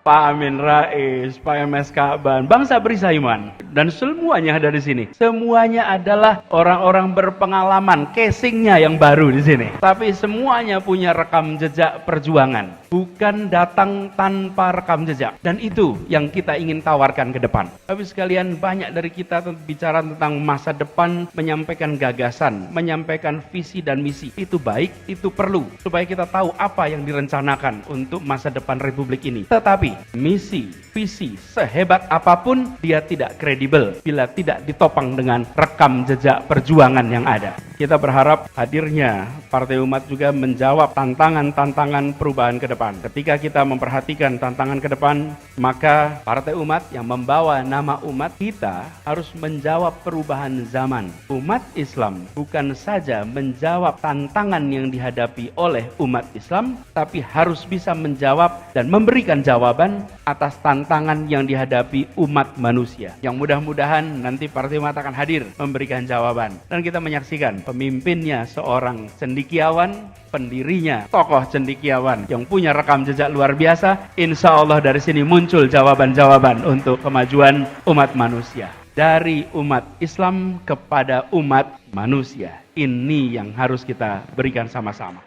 Pak Amin Rais, Pak MS Ka'ban, Bang Sabri Saiman, dan semuanya ada di sini. Semuanya adalah orang-orang berpengalaman, casingnya yang baru di sini. Tapi semuanya punya rekam jejak perjuangan, bukan datang tanpa rekam jejak. Dan itu yang kita ingin tawarkan ke depan. Tapi sekalian, banyak dari kita bicara tentang masa depan, menyampaikan gagasan, menyampaikan visi dan misi. Itu baik, itu perlu, supaya kita tahu apa yang direncanakan untuk masa depan Republik ini. Tetapi misi, visi, sehebat apapun dia tidak kredibel bila tidak ditopang dengan rekam jejak perjuangan yang ada. Kita berharap hadirnya Partai Umat juga menjawab tantangan-tantangan perubahan ke depan. Ketika kita memperhatikan tantangan ke depan, maka Partai Umat yang membawa nama umat, kita harus menjawab perubahan zaman. Umat Islam bukan saja menjawab tantangan yang dihadapi oleh umat Islam, tapi harus bisa menjawab dan memberikan jawaban atas tantangan yang dihadapi umat manusia. Yang mudah-mudahan nanti Partai Umat akan hadir memberikan jawaban. Dan kita menyaksikan pemimpinnya seorang cendekiawan, pendirinya tokoh cendekiawan yang punya rekam jejak luar biasa. Insya Allah dari sini muncul jawaban-jawaban untuk kemajuan umat manusia. Dari umat Islam kepada umat manusia. Ini yang harus kita berikan sama-sama.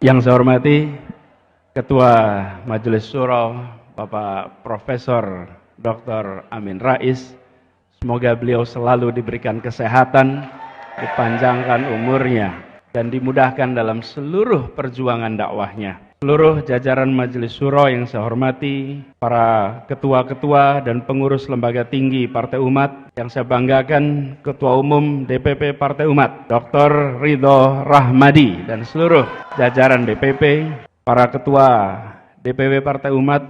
Yang saya hormati Ketua Majelis Syuro Bapak Profesor Dr. Amin Rais, semoga beliau selalu diberikan kesehatan, dipanjangkan umurnya, dan dimudahkan dalam seluruh perjuangan dakwahnya. Seluruh jajaran Majelis Syuro yang saya hormati, para ketua-ketua dan pengurus lembaga tinggi Partai Umat, yang saya banggakan Ketua Umum DPP Partai Umat, Dr. Ridho Rahmadi, dan seluruh jajaran DPP, para ketua DPW Partai Umat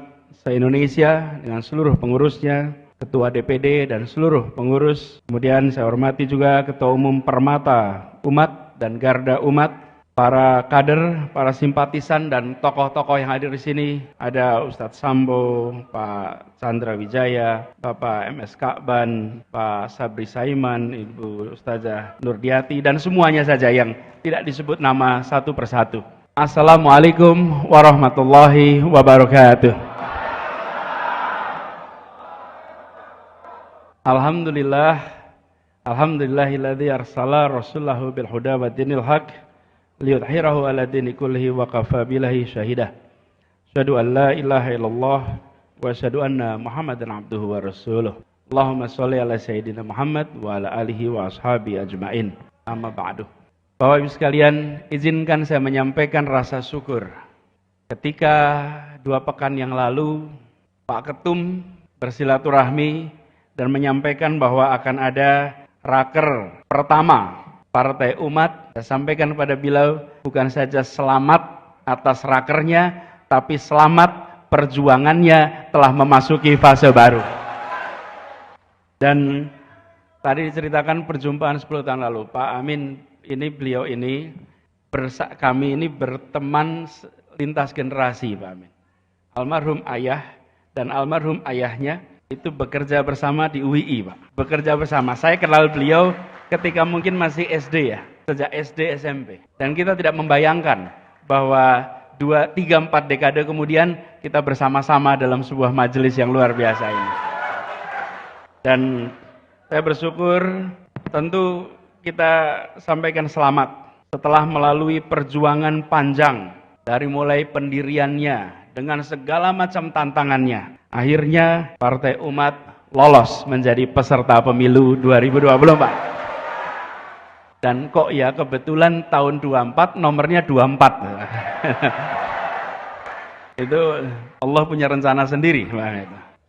se-Indonesia dengan seluruh pengurusnya, Ketua DPD dan seluruh pengurus. Kemudian saya hormati juga Ketua Umum Permata Umat dan Garda Umat, para kader, para simpatisan dan tokoh-tokoh yang hadir di sini. Ada Ustadz Sambo, Pak Chandra Wijaya, Bapak MS Ka'ban, Pak Sabri Saiman, Ibu Ustazah Nurdiati, dan semuanya saja yang tidak disebut nama satu persatu. Assalamualaikum warahmatullahi wabarakatuh. Alhamdulillahilladzi arsala rasulahu bil huda wa dinil haq liyudhhirahu ala dini kullihi wa kafa billahi syahidah. Asyhadu an la ilaha illallah wa asyhadu anna Muhammadan abduhu wa rasuluh. Allahumma sholli ala sayyidina Muhammad wa ala alihi wa ashabi ajmain. Amma ba'du. Bapak Ibu sekalian, izinkan saya menyampaikan rasa syukur. Ketika 2 pekan yang lalu Pak Ketum bersilaturahmi dan menyampaikan bahwa akan ada raker pertama Partai Umat, saya sampaikan kepada beliau bukan saja selamat atas rakernya, tapi selamat perjuangannya telah memasuki fase baru. Dan Tadi diceritakan perjumpaan 10 tahun lalu. Pak Amin, beliau ini, kami ini berteman lintas generasi, Pak Amin. Almarhum ayah dan almarhum ayahnya itu bekerja bersama di UII, Pak. Bekerja bersama. Saya kenal beliau ketika mungkin masih SD ya, sejak SD SMP. Dan kita tidak membayangkan bahwa 2, 3, 4 dekade kemudian kita bersama-sama dalam sebuah majelis yang luar biasa ini. Dan saya bersyukur, tentu kita sampaikan selamat setelah melalui perjuangan panjang dari mulai pendiriannya dengan segala macam tantangannya. Akhirnya Partai Umat lolos menjadi peserta pemilu 2024. Dan kok ya kebetulan tahun 24 nomornya 24. Itu Allah punya rencana sendiri.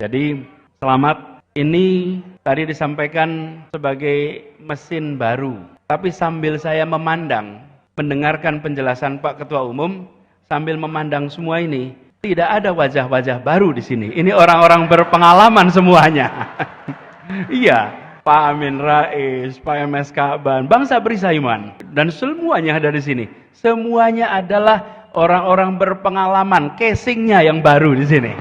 Jadi selamat. Ini tadi disampaikan sebagai mesin baru. Tapi sambil saya mendengarkan penjelasan Pak Ketua Umum, sambil memandang semua ini, tidak ada wajah-wajah baru di sini. Ini orang-orang berpengalaman semuanya. Iya, Pak Amin Rais, Pak MS Ka'ban, Bang Sabri Saiman, dan semuanya ada di sini. Semuanya adalah orang-orang berpengalaman, casingnya yang baru di sini.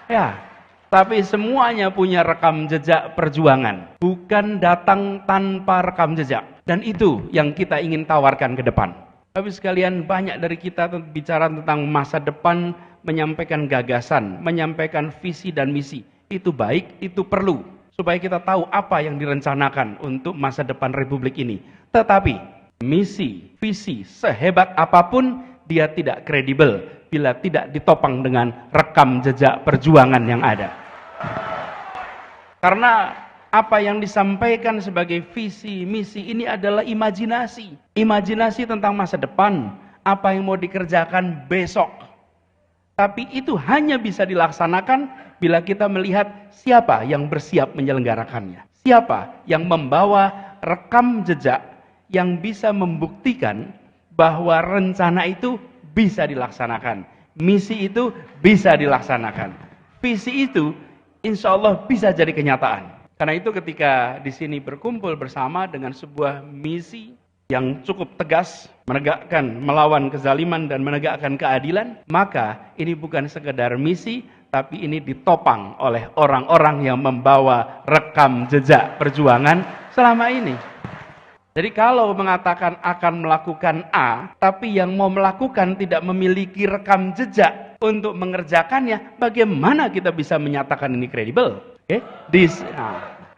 Ya. Tapi semuanya punya rekam jejak perjuangan. Bukan datang tanpa rekam jejak. Dan itu yang kita ingin tawarkan ke depan. Tapi sekalian banyak dari kita bicara tentang masa depan, menyampaikan gagasan, menyampaikan visi dan misi. Itu baik, itu perlu. Supaya kita tahu apa yang direncanakan untuk masa depan Republik ini. Tetapi misi, visi, sehebat apapun, dia tidak kredibel bila tidak ditopang dengan rekam jejak perjuangan yang ada. Karena apa yang disampaikan sebagai visi, misi ini adalah imajinasi. Imajinasi tentang masa depan, apa yang mau dikerjakan besok. Tapi itu hanya bisa dilaksanakan bila kita melihat siapa yang bersiap menyelenggarakannya. Siapa yang membawa rekam jejak yang bisa membuktikan bahwa rencana itu bisa dilaksanakan. Misi itu bisa dilaksanakan. Visi itu insya Allah bisa jadi kenyataan. Karena itu ketika di sini berkumpul bersama dengan sebuah misi yang cukup tegas, melawan kezaliman dan menegakkan keadilan, maka ini bukan sekedar misi, tapi ini ditopang oleh orang-orang yang membawa rekam jejak perjuangan selama ini. Jadi kalau mengatakan akan melakukan A, tapi yang mau melakukan tidak memiliki rekam jejak untuk mengerjakannya, bagaimana kita bisa menyatakan ini kredibel? Okay?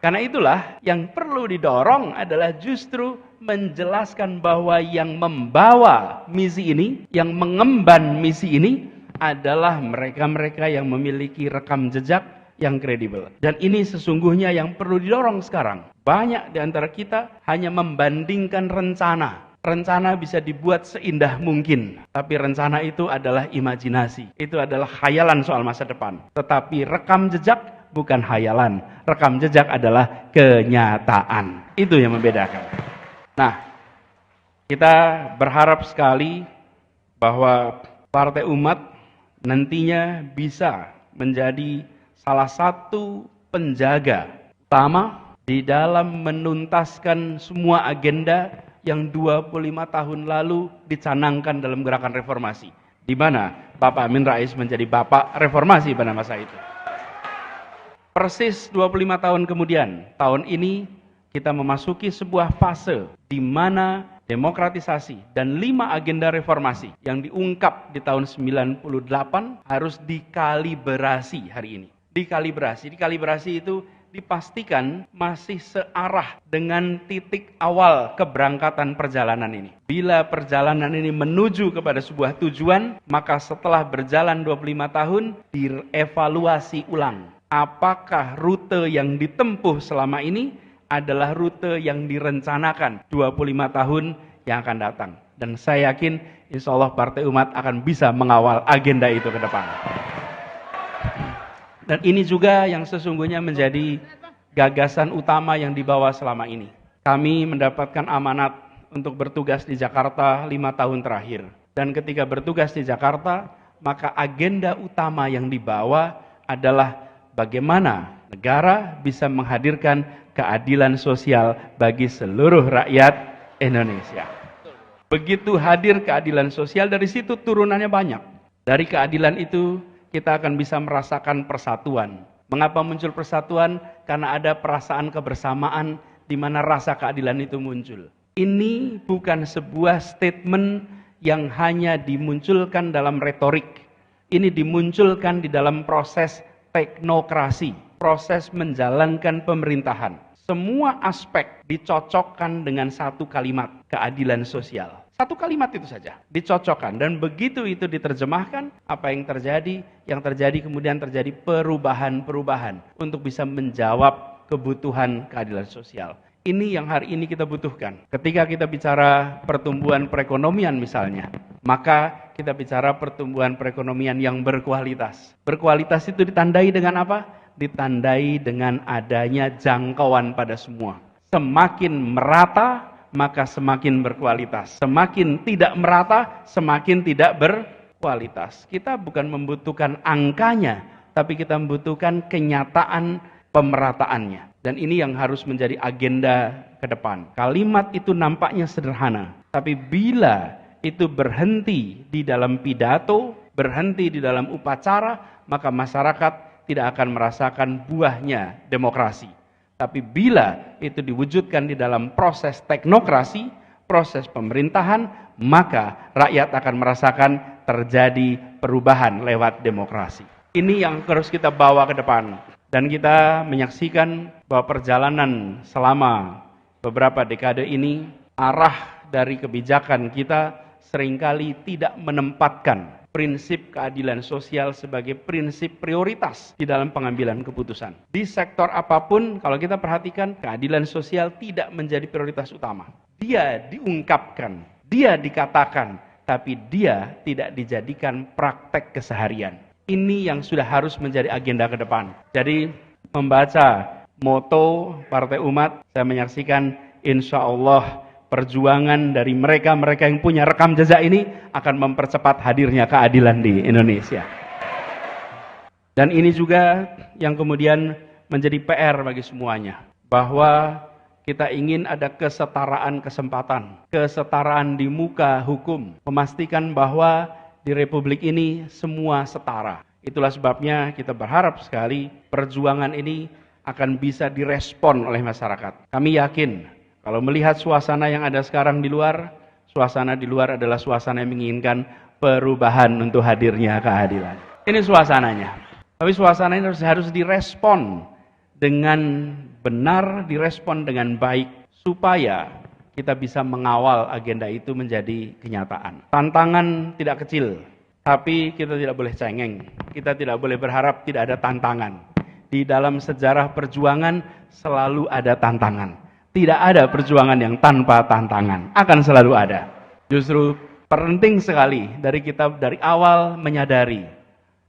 Karena itulah yang perlu didorong adalah justru menjelaskan bahwa yang membawa misi ini, yang mengemban misi ini adalah mereka-mereka yang memiliki rekam jejak yang kredibel. Dan ini sesungguhnya yang perlu didorong sekarang. Banyak di antara kita hanya membandingkan rencana. Rencana bisa dibuat seindah mungkin, tapi rencana itu adalah imajinasi. Itu adalah khayalan soal masa depan. Tetapi rekam jejak bukan khayalan. Rekam jejak adalah kenyataan. Itu yang membedakan. Nah, kita berharap sekali bahwa Partai Umat nantinya bisa menjadi salah satu penjaga utama di dalam menuntaskan semua agenda yang 25 tahun lalu dicanangkan dalam gerakan reformasi. Di mana Bapak Amin Rais menjadi bapak reformasi pada masa itu. Persis 25 tahun kemudian, tahun ini kita memasuki sebuah fase di mana demokratisasi dan 5 agenda reformasi yang diungkap di tahun 98 harus dikalibrasi hari ini. Dikalibrasi itu dipastikan masih searah dengan titik awal keberangkatan perjalanan ini. Bila perjalanan ini menuju kepada sebuah tujuan, maka setelah berjalan 25 tahun, dievaluasi ulang. Apakah rute yang ditempuh selama ini adalah rute yang direncanakan 25 tahun yang akan datang. Dan saya yakin, insya Allah Partai Umat akan bisa mengawal agenda itu ke depan. Dan ini juga yang sesungguhnya menjadi gagasan utama yang dibawa selama ini. Kami mendapatkan amanat untuk bertugas di Jakarta 5 tahun terakhir. Dan ketika bertugas di Jakarta, maka agenda utama yang dibawa adalah bagaimana negara bisa menghadirkan keadilan sosial bagi seluruh rakyat Indonesia. Begitu hadir keadilan sosial, dari situ turunannya banyak. Dari keadilan itu kita akan bisa merasakan persatuan. Mengapa muncul persatuan? Karena ada perasaan kebersamaan di mana rasa keadilan itu muncul. Ini bukan sebuah statement yang hanya dimunculkan dalam retorik. Ini dimunculkan di dalam proses teknokrasi, proses menjalankan pemerintahan. Semua aspek dicocokkan dengan satu kalimat, keadilan sosial. Satu kalimat itu saja, dicocokkan. Dan begitu itu diterjemahkan, apa yang terjadi? Yang terjadi kemudian terjadi perubahan-perubahan untuk bisa menjawab kebutuhan keadilan sosial. Ini yang hari ini kita butuhkan. Ketika kita bicara pertumbuhan perekonomian misalnya, maka kita bicara pertumbuhan perekonomian yang berkualitas. Berkualitas itu ditandai dengan apa? Ditandai dengan adanya jangkauan pada semua. Semakin merata, maka semakin berkualitas. Semakin tidak merata, semakin tidak berkualitas. Kita bukan membutuhkan angkanya, tapi kita membutuhkan kenyataan pemerataannya. Dan ini yang harus menjadi agenda ke depan. Kalimat itu nampaknya sederhana, tapi bila itu berhenti di dalam pidato, berhenti di dalam upacara, maka masyarakat tidak akan merasakan buahnya demokrasi. Tapi bila itu diwujudkan di dalam proses teknokrasi, proses pemerintahan, maka rakyat akan merasakan terjadi perubahan lewat demokrasi. Ini yang harus kita bawa ke depan. Dan kita menyaksikan bahwa perjalanan selama beberapa dekade ini, arah dari kebijakan kita seringkali tidak menempatkan prinsip keadilan sosial sebagai prinsip prioritas di dalam pengambilan keputusan. Di sektor apapun, kalau kita perhatikan, keadilan sosial tidak menjadi prioritas utama. Dia diungkapkan, dia dikatakan, tapi dia tidak dijadikan praktek keseharian. Ini yang sudah harus menjadi agenda ke depan. Jadi membaca moto Partai Umat, saya menyaksikan insya Allah perjuangan dari mereka-mereka yang punya rekam jejak ini akan mempercepat hadirnya keadilan di Indonesia. Dan ini juga yang kemudian menjadi PR bagi semuanya. Bahwa kita ingin ada kesetaraan kesempatan, kesetaraan di muka hukum. Memastikan bahwa di Republik ini semua setara. Itulah sebabnya kita berharap sekali perjuangan ini akan bisa direspon oleh masyarakat. Kami yakin kalau melihat suasana yang ada sekarang di luar, suasana di luar adalah suasana yang menginginkan perubahan untuk hadirnya keadilan. Ini suasananya. Tapi suasana ini harus direspon dengan benar, direspon dengan baik supaya kita bisa mengawal agenda itu menjadi kenyataan. Tantangan tidak kecil, tapi kita tidak boleh cengeng. Kita tidak boleh berharap tidak ada tantangan. Di dalam sejarah perjuangan selalu ada tantangan. Tidak ada perjuangan yang tanpa tantangan, akan selalu ada. Justru penting sekali dari kita dari awal menyadari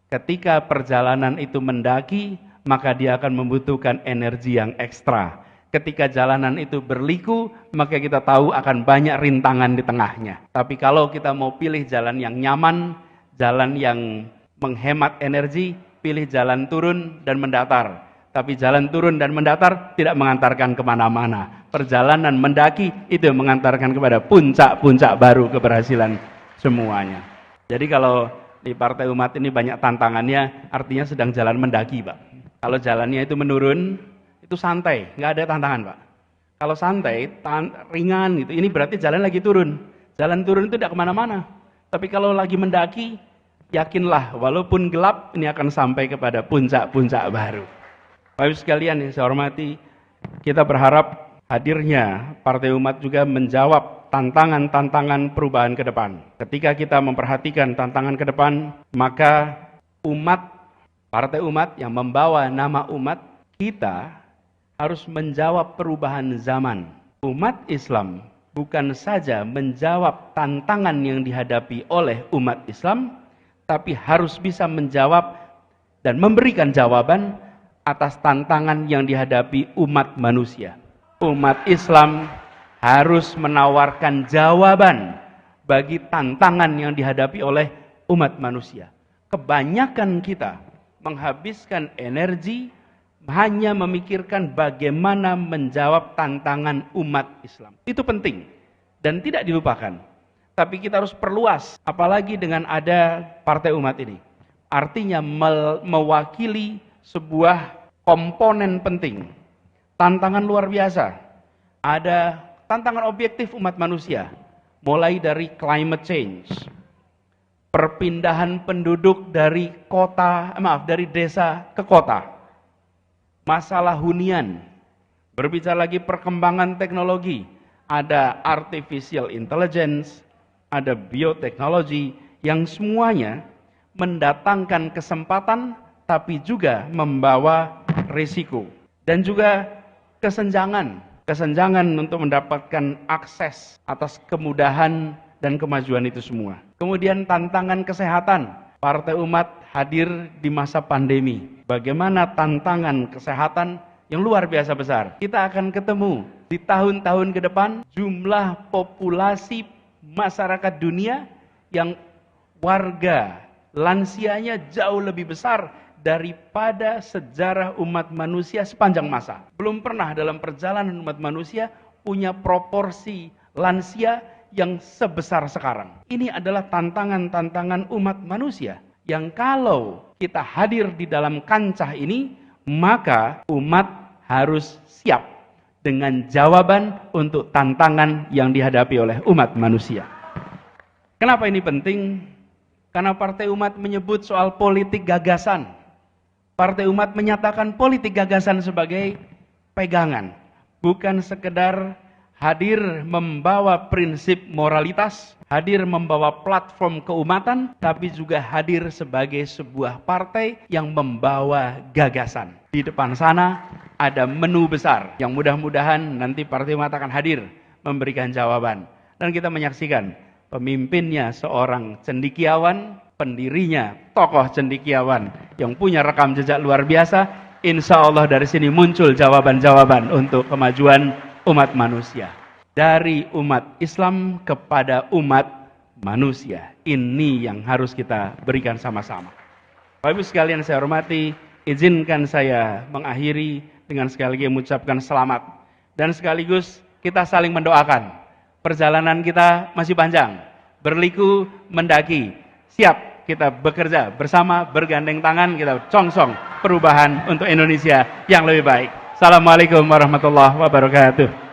ketika perjalanan itu mendaki, maka dia akan membutuhkan energi yang ekstra. Ketika jalanan itu berliku, maka kita tahu akan banyak rintangan di tengahnya. Tapi kalau kita mau pilih jalan yang nyaman, jalan yang menghemat energi, pilih jalan turun dan mendatar. Tapi jalan turun dan mendatar tidak mengantarkan kemana-mana. Perjalanan mendaki itu mengantarkan kepada puncak-puncak baru keberhasilan semuanya. Jadi kalau di Partai Umat ini banyak tantangannya, artinya sedang jalan mendaki, Pak. Kalau jalannya itu menurun, itu santai, nggak ada tantangan, Pak. Kalau santai, ringan gitu, ini berarti jalan lagi turun. Jalan turun itu tidak kemana-mana. Tapi kalau lagi mendaki, yakinlah walaupun gelap, ini akan sampai kepada puncak-puncak baru. Bapak Ibu sekalian yang saya hormati, kita berharap hadirnya Partai Umat juga menjawab tantangan-tantangan perubahan ke depan. Ketika kita memperhatikan tantangan ke depan, maka umat, Partai Umat yang membawa nama umat, kita harus menjawab perubahan zaman. Umat Islam bukan saja menjawab tantangan yang dihadapi oleh umat Islam, tapi harus bisa menjawab dan memberikan jawaban atas tantangan yang dihadapi umat manusia. Umat Islam harus menawarkan jawaban bagi tantangan yang dihadapi oleh umat manusia. Kebanyakan kita menghabiskan energi, hanya memikirkan bagaimana menjawab tantangan umat Islam. Itu penting dan tidak dilupakan. Tapi kita harus perluas, apalagi dengan ada Partai Umat ini. Artinya mewakili sebuah komponen penting. Tantangan luar biasa. Ada tantangan objektif umat manusia. Mulai dari climate change, perpindahan penduduk dari desa ke kota. Masalah hunian, berbicara lagi perkembangan teknologi, ada artificial intelligence, ada bioteknologi, yang semuanya mendatangkan kesempatan tapi juga membawa risiko. Dan juga kesenjangan untuk mendapatkan akses atas kemudahan dan kemajuan itu semua. Kemudian tantangan kesehatan, Partai Umat hadir di masa pandemi. Bagaimana tantangan kesehatan yang luar biasa besar. Kita akan ketemu di tahun-tahun ke depan jumlah populasi masyarakat dunia yang warga lansianya jauh lebih besar daripada sejarah umat manusia sepanjang masa. Belum pernah dalam perjalanan umat manusia punya proporsi lansia yang sebesar sekarang. Ini adalah tantangan-tantangan umat manusia yang kalau kita hadir di dalam kancah ini, maka umat harus siap dengan jawaban untuk tantangan yang dihadapi oleh umat manusia. Kenapa ini penting? Karena Partai Umat menyebut soal politik gagasan. Partai Umat menyatakan politik gagasan sebagai pegangan, bukan sekedar hadir membawa prinsip moralitas, hadir membawa platform keumatan, tapi juga hadir sebagai sebuah partai yang membawa gagasan. Di depan sana ada menu besar yang mudah-mudahan nanti Partai Umat akan hadir memberikan jawaban. Dan kita menyaksikan pemimpinnya seorang cendekiawan, pendirinya tokoh cendekiawan yang punya rekam jejak luar biasa. Insya Allah dari sini muncul jawaban-jawaban untuk kemajuan umat manusia. Dari umat Islam kepada umat manusia. Ini yang harus kita berikan sama-sama. Bapak Ibu sekalian saya hormati, izinkan saya mengakhiri dengan sekali lagi mengucapkan selamat. Dan sekaligus kita saling mendoakan. Perjalanan kita masih panjang. Berliku mendaki. Siap kita bekerja bersama, bergandeng tangan, kita congsong perubahan untuk Indonesia yang lebih baik. Assalamualaikum warahmatullahi wabarakatuh.